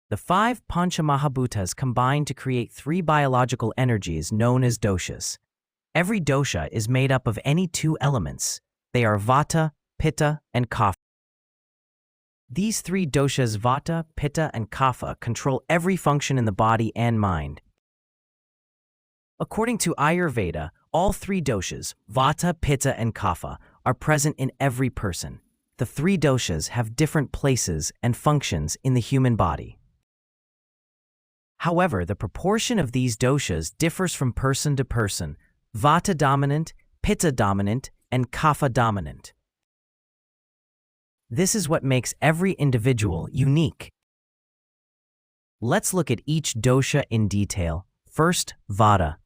The five Pancha Mahabhutas combine to create three biological energies known as doshas. Every dosha is made up of any two elements. They are Vata, Pitta, and Kapha. These three doshas, Vata, Pitta, and Kapha, control every function in the body and mind. According to Ayurveda, all three doshas, Vata, Pitta, and Kapha, are present in every person. The three doshas have different places and functions in the human body. However, the proportion of these doshas differs from person to person: Vata dominant, Pitta dominant, and Kapha dominant. This is what makes every individual unique. Let's look at each dosha in detail. First, Vata.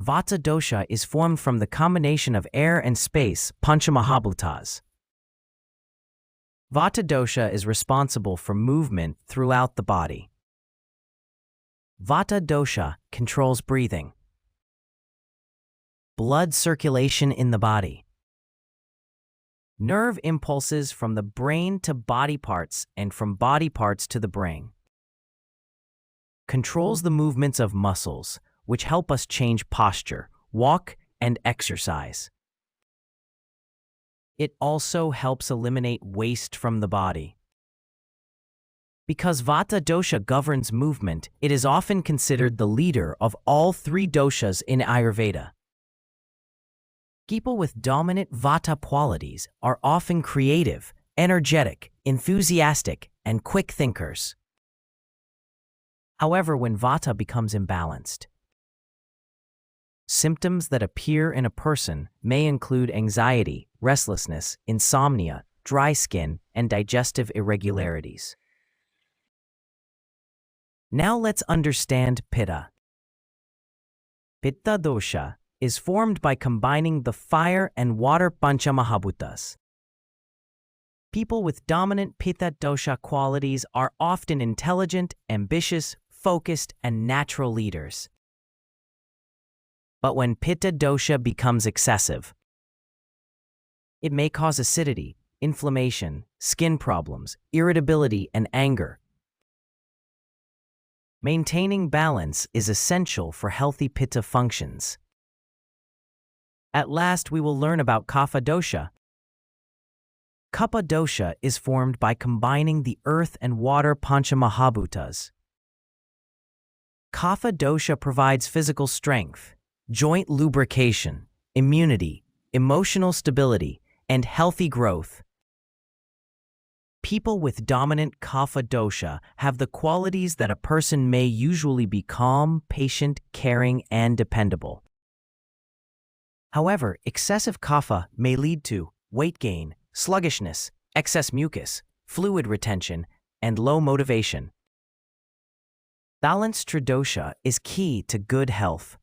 Vata dosha is formed from the combination of air and space, Pancha Mahabhutas. Vata dosha is responsible for movement throughout the body. Vata dosha controls breathing, blood circulation in the body, nerve impulses from the brain to body parts and from body parts to the brain, controls the movements of muscles, which help us change posture, walk, and exercise. It also helps eliminate waste from the body. Because Vata dosha governs movement, it is often considered the leader of all three doshas in Ayurveda. People with dominant Vata qualities are often creative, energetic, enthusiastic, and quick thinkers. However, when Vata becomes imbalanced, symptoms that appear in a person may include anxiety, restlessness, insomnia, dry skin, and digestive irregularities. Now let's understand Pitta. Pitta dosha is formed by combining the fire and water Pancha Mahabhutas. People with dominant Pitta dosha qualities are often intelligent, ambitious, focused, and natural leaders. But when Pitta dosha becomes excessive, it may cause acidity, inflammation, skin problems, irritability, and anger. Maintaining balance is essential for healthy Pitta functions. At last, we will learn about Kapha dosha. Kapha dosha is formed by combining the earth and water Pancha Mahabhutas. Kapha dosha provides physical strength, joint lubrication, immunity, emotional stability, and healthy growth. People with dominant Kapha dosha have the qualities that a person may usually be calm, patient, caring, and dependable. However, excessive kapha may lead to weight gain, sluggishness, excess mucus, fluid retention, and low motivation. Balanced tridosha is key to good health.